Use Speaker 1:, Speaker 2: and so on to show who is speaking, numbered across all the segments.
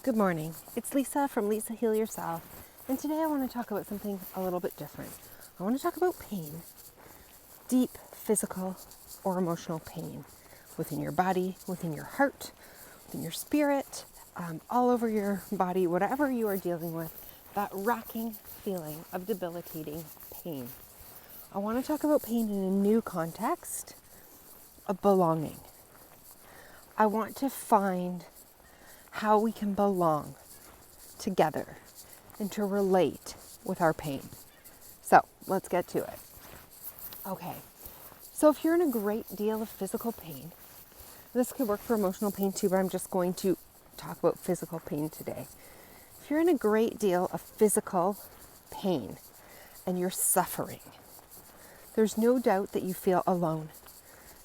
Speaker 1: Good morning. It's Lisa from Lisa Heal Yourself, and today I want to talk about something a little bit different. I want to talk about pain, deep physical or emotional pain within your body, within your heart, within your spirit, all over your body, whatever you are dealing with, that racking feeling of debilitating pain. I want to talk about pain in a new context of belonging. I want to find how we can belong together and to relate with our pain. So let's get to it. Okay, so if you're in a great deal of physical pain, this could work for emotional pain too, but I'm just going to talk about physical pain today. If you're in a great deal of physical pain and you're suffering, there's no doubt that you feel alone.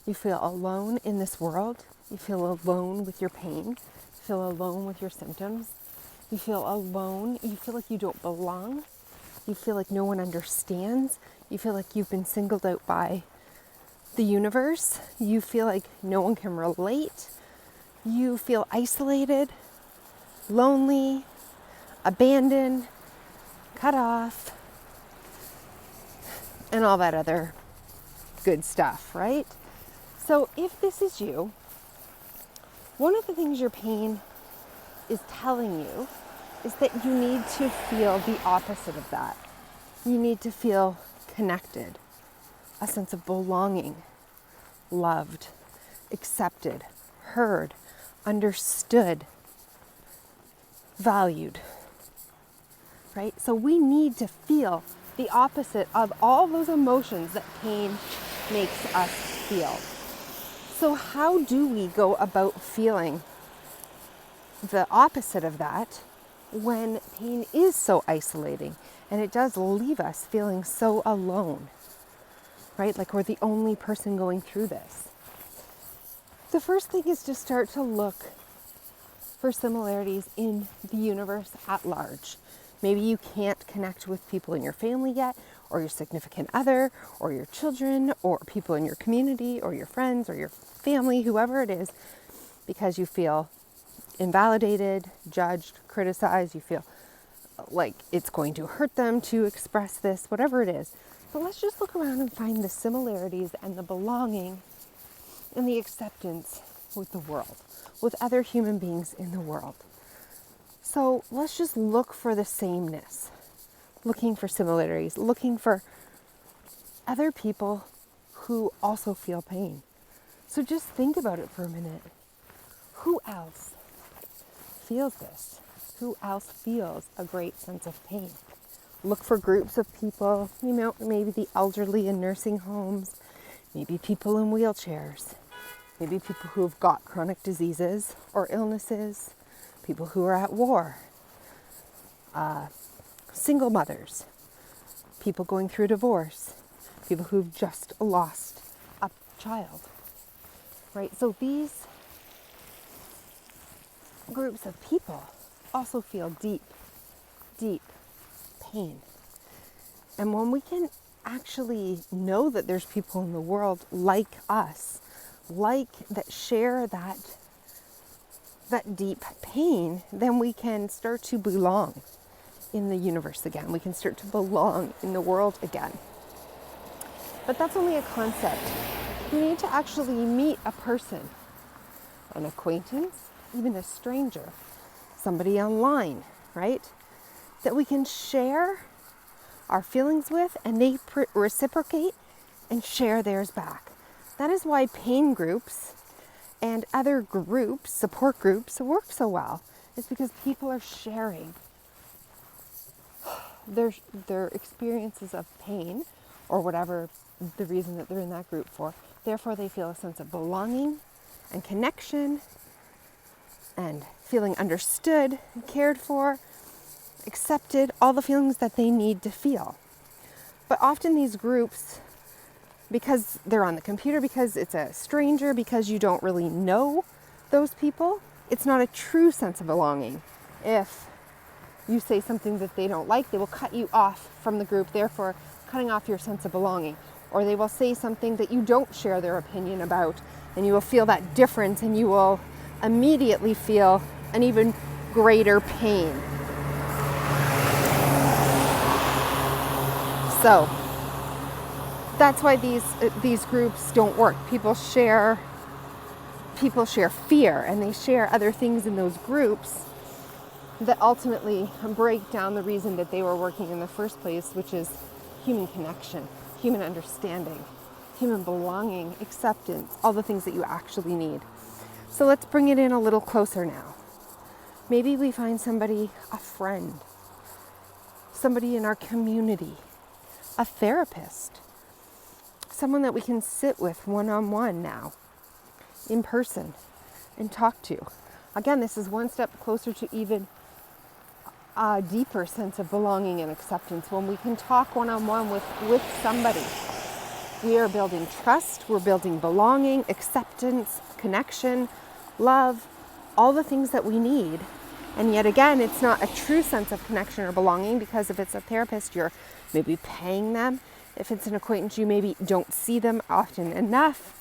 Speaker 1: You feel alone in this world. You feel alone with your pain. You feel alone with your symptoms. You feel alone. You feel like you don't belong. You feel like no one understands. You feel like you've been singled out by the universe. You feel like no one can relate. You feel isolated, lonely, abandoned, cut off, and all that other good stuff, right? So if this is you, one of the things your pain is telling you is that you need to feel the opposite of that. You need to feel connected, a sense of belonging, loved, accepted, heard, understood, valued, right? So we need to feel the opposite of all those emotions that pain makes us feel. So how do we go about feeling the opposite of that when pain is so isolating and it does leave us feeling so alone, right? Like we're the only person going through this. The first thing is to start to look for similarities in the universe at large. Maybe you can't connect with people in your family yet, or your significant other, or your children, or people in your community, or your friends, or your family, whoever it is, because you feel invalidated, judged, criticized, you feel like it's going to hurt them to express this, whatever it is. But let's just look around and find the similarities and the belonging and the acceptance with the world, with other human beings in the world. So let's just look for the sameness, looking for similarities, looking for other people who also feel pain. So just think about it for a minute. Who else feels this? Who else feels a great sense of pain? Look for groups of people, maybe the elderly in nursing homes, maybe people in wheelchairs, maybe people who have got chronic diseases or illnesses, people who are at war, single mothers, people going through divorce, people who've just lost a child, right? So these groups of people also feel deep, deep pain. And when we can actually know that there's people in the world like us, that share that deep pain, then we can start to belong in the universe again. We can start to belong in the world again. But that's only a concept. We need to actually meet a person, an acquaintance, even a stranger, somebody online, right? That we can share our feelings with, and they reciprocate and share theirs back. That is why pain groups and other groups, support groups, work so well. It's because people are sharing their experiences of pain, or whatever the reason that they're in that group for. Therefore, they feel a sense of belonging and connection and feeling understood, cared for, accepted, all the feelings that they need to feel. But often these groups, because they're on the computer, because it's a stranger, because you don't really know those people, it's not a true sense of belonging. If you say something that they don't like, they will cut you off from the group, therefore cutting off your sense of belonging. Or they will say something that you don't share their opinion about, and you will feel that difference, and you will immediately feel an even greater pain. So that's why these groups don't work. People share fear, and they share other things in those groups that ultimately break down the reason that they were working in the first place, which is human connection, human understanding, human belonging, acceptance, all the things that you actually need. So let's bring it in a little closer now. Maybe we find somebody, a friend, somebody in our community, a therapist, someone that we can sit with one-on-one now, in person, and talk to. Again, this is one step closer to even a deeper sense of belonging and acceptance. When we can talk one-on-one with somebody, we are building trust, we're building belonging, acceptance, connection, love, all the things that we need. And yet again, it's not a true sense of connection or belonging, because if it's a therapist, you're maybe paying them. If it's an acquaintance, you maybe don't see them often enough,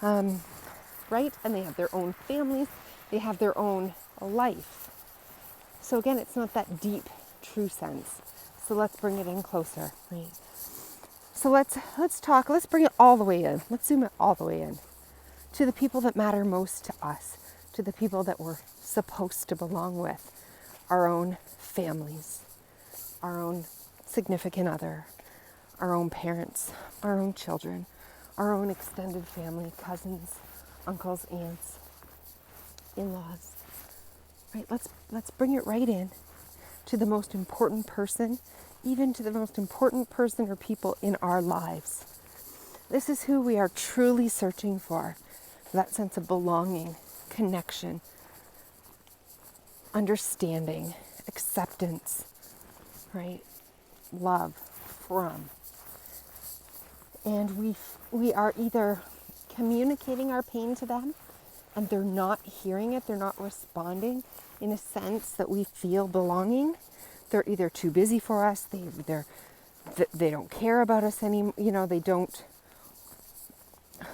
Speaker 1: right? And they have their own families, they have their own life. So again, it's not that deep, true sense. So let's bring it in closer, right? So let's talk, let's bring it all the way in. Let's zoom it all the way in to the people that matter most to us, to the people that we're supposed to belong with, our own families, our own significant other, our own parents, our own children, our own extended family, cousins, uncles, aunts, in-laws. Right? Let's bring it right in to the most important person, even to the most important person or people in our lives. This is who we are truly searching for, that sense of belonging, connection, understanding, acceptance, right? Love from. And we are either communicating our pain to them and they're not hearing it, they're not responding in a sense that we feel belonging. They're either too busy for us, they don't care about us anymore, they don't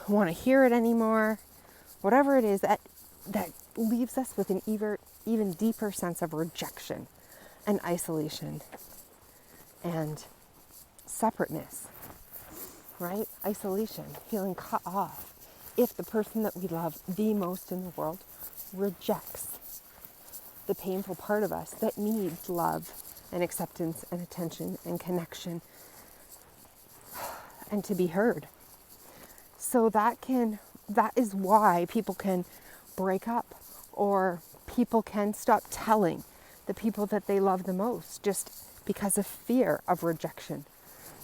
Speaker 1: want to hear it anymore. Whatever it is, that leaves us with an even deeper sense of rejection and isolation and separateness, right? Isolation, feeling cut off. If the person that we love the most in the world rejects the painful part of us that needs love and acceptance and attention and connection and to be heard. So that is why people can break up, or people can stop telling the people that they love the most just because of fear of rejection.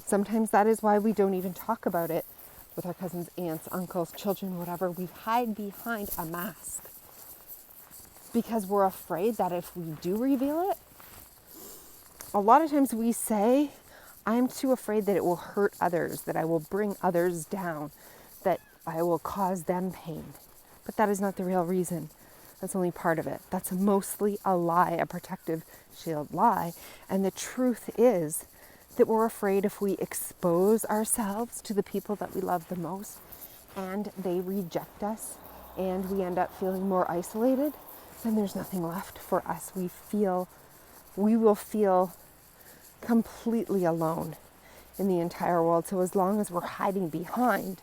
Speaker 1: Sometimes that is why we don't even talk about it with our cousins, aunts, uncles, children, whatever. We hide behind a mask because we're afraid that if we do reveal it, a lot of times we say, I'm too afraid that it will hurt others, that I will bring others down, that I will cause them pain. But that is not the real reason. That's only part of it. That's mostly a lie, a protective shield lie. And the truth is that we're afraid if we expose ourselves to the people that we love the most and they reject us and we end up feeling more isolated, then there's nothing left for us. We will feel completely alone in the entire world. So as long as we're hiding behind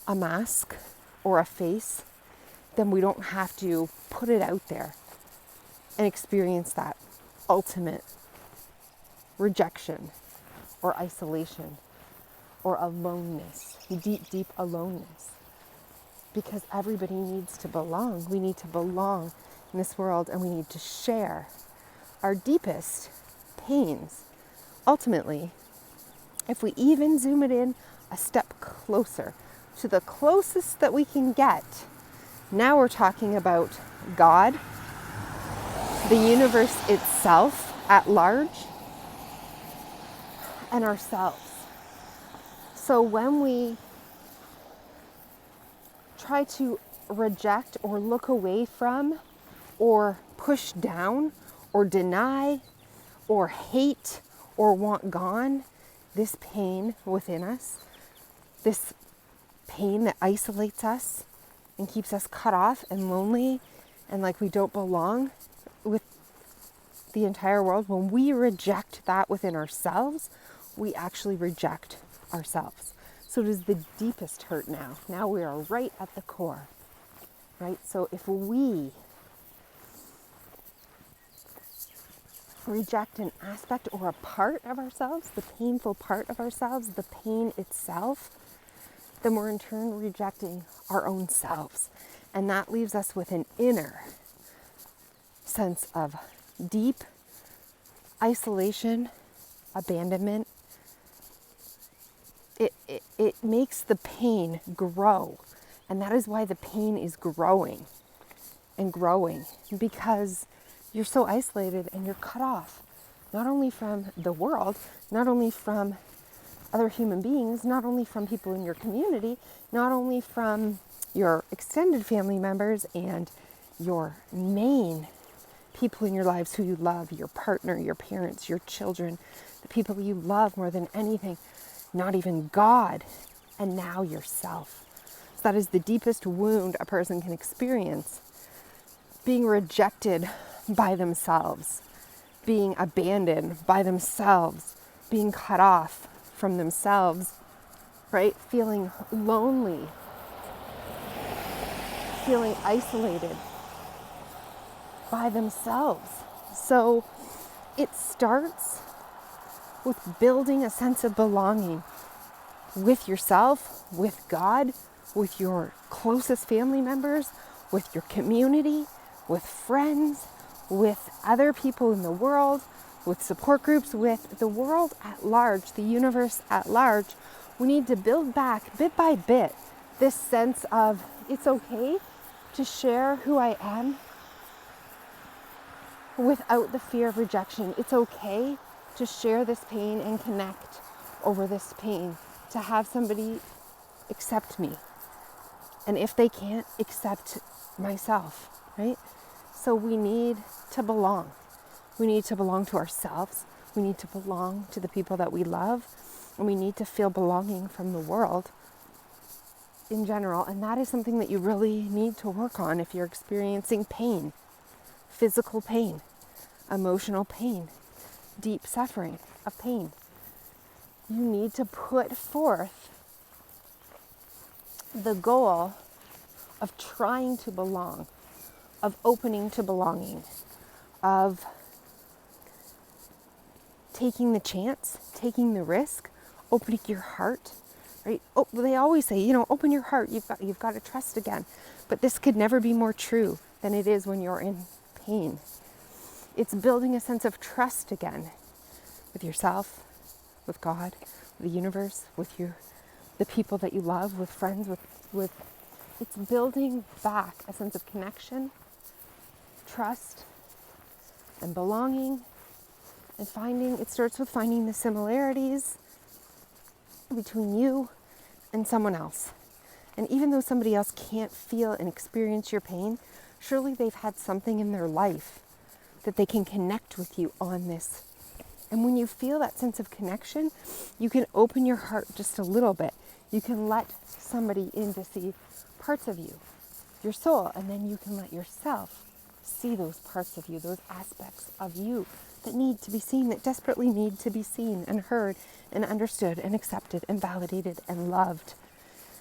Speaker 1: a mask or a face, then we don't have to put it out there and experience that ultimate rejection or isolation or aloneness, deep, deep aloneness. Because everybody needs to belong. We need to belong in this world, and we need to share our deepest pains. Ultimately, if we even zoom it in a step closer to the closest that we can get, now we're talking about God, the universe itself at large, and ourselves. So when we try to reject or look away from or push down or deny or hate or want gone this pain within us, this pain that isolates us and keeps us cut off and lonely and like we don't belong, with the entire world, when we reject that within ourselves, we actually reject ourselves. So it is the deepest hurt now. Now we are right at the core, right? So if we reject an aspect or a part of ourselves, the painful part of ourselves, the pain itself, then we're in turn rejecting our own selves. And that leaves us with an inner sense of deep isolation, abandonment. It makes the pain grow. And that is why the pain is growing and growing, because you're so isolated and you're cut off, not only from the world, not only from other human beings, not only from people in your community, not only from your extended family members and your main people in your lives who you love, your partner, your parents, your children, the people you love more than anything, not even God, and now yourself. So that is the deepest wound a person can experience, being rejected by themselves, being abandoned by themselves, being cut off from themselves, right? Feeling lonely, feeling isolated by themselves. So it starts with building a sense of belonging with yourself, with God, with your closest family members, with your community, with friends, with other people in the world, with support groups, with the world at large, the universe at large. We need to build back bit by bit this sense of it's okay to share who I am without the fear of rejection. It's okay to share this pain and connect over this pain, to have somebody accept me. And if they can't, accept myself, right? So we need to belong. We need to belong to ourselves. We need to belong to the people that we love. And we need to feel belonging from the world in general. And that is something that you really need to work on if you're experiencing pain, physical pain, emotional pain, deep suffering of pain. You need to put forth the goal of trying to belong, of opening to belonging, of taking the chance, taking the risk, opening your heart, right? Oh, they always say, open your heart. You've got to trust again. But this could never be more true than it is when you're in pain. It's building a sense of trust again with yourself, with God, with the universe, with the people that you love, with friends, with it's building back a sense of connection, trust, and belonging, and it starts with finding the similarities between you and someone else. And even though somebody else can't feel and experience your pain, surely they've had something in their life that they can connect with you on this. And when you feel that sense of connection, you can open your heart just a little bit. You can let somebody in to see parts of you, your soul, and then you can let yourself see those parts of you, those aspects of you that need to be seen, that desperately need to be seen and heard and understood and accepted and validated and loved.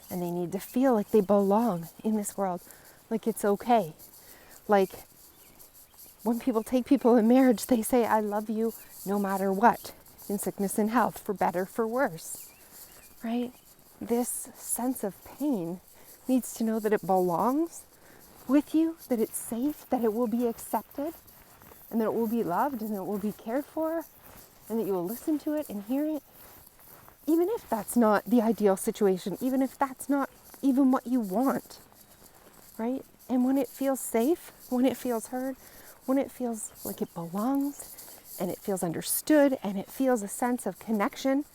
Speaker 1: And they need to feel like they belong in this world, like it's okay. Like when people take people in marriage, they say, I love you no matter what, in sickness and health, for better, for worse, right? This sense of pain needs to know that it belongs with you, that it's safe, that it will be accepted, and that it will be loved, and that it will be cared for, and that you will listen to it and hear it, even if that's not the ideal situation, even if that's not even what you want, right? And when it feels safe, when it feels heard, when it feels like it belongs, and it feels understood, and it feels a sense of connection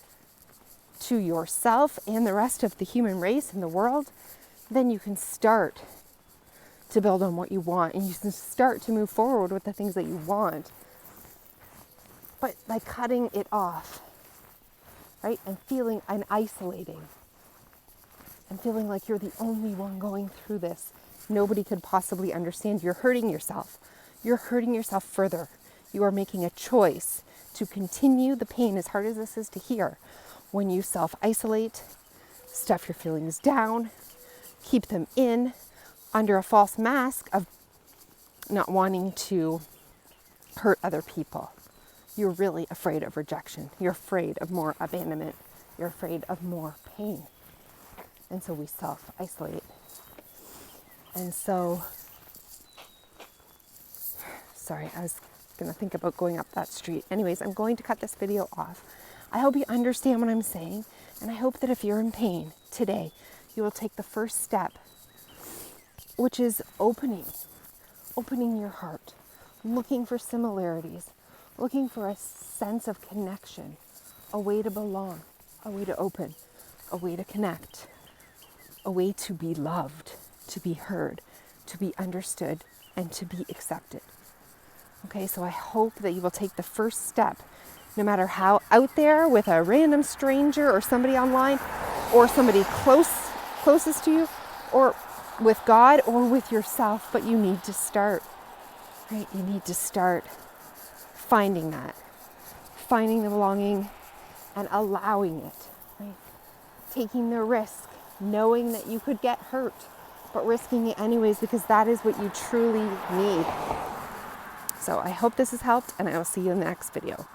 Speaker 1: to yourself and the rest of the human race and the world, then you can start to build on what you want, and you can start to move forward with the things that you want. But by cutting it off, right, and feeling and isolating, and feeling like you're the only one going through this, nobody could possibly understand. You're hurting yourself. you're hurting yourself further. You are making a choice to continue the pain, as hard as this is to hear, when you self-isolate, stuff your feelings down, keep them in under a false mask of not wanting to hurt other people. You're really afraid of rejection. You're afraid of more abandonment. You're afraid of more pain. And so we self-isolate. And so, sorry, I was going to think about going up that street. Anyways, I'm going to cut this video off. I hope you understand what I'm saying. And I hope that if you're in pain today, you will take the first step, which is opening your heart, looking for similarities, looking for a sense of connection, a way to belong, a way to open, a way to connect, a way to be loved, to be heard, to be understood, and to be accepted. Okay, so I hope that you will take the first step, no matter how out there with a random stranger or somebody online or somebody closest to you, or with God or with yourself, but you need to start, right? You need to start finding that, finding the belonging and allowing it, right? Taking the risk, knowing that you could get hurt, but risking it anyways because that is what you truly need. So I hope this has helped, and I will see you in the next video.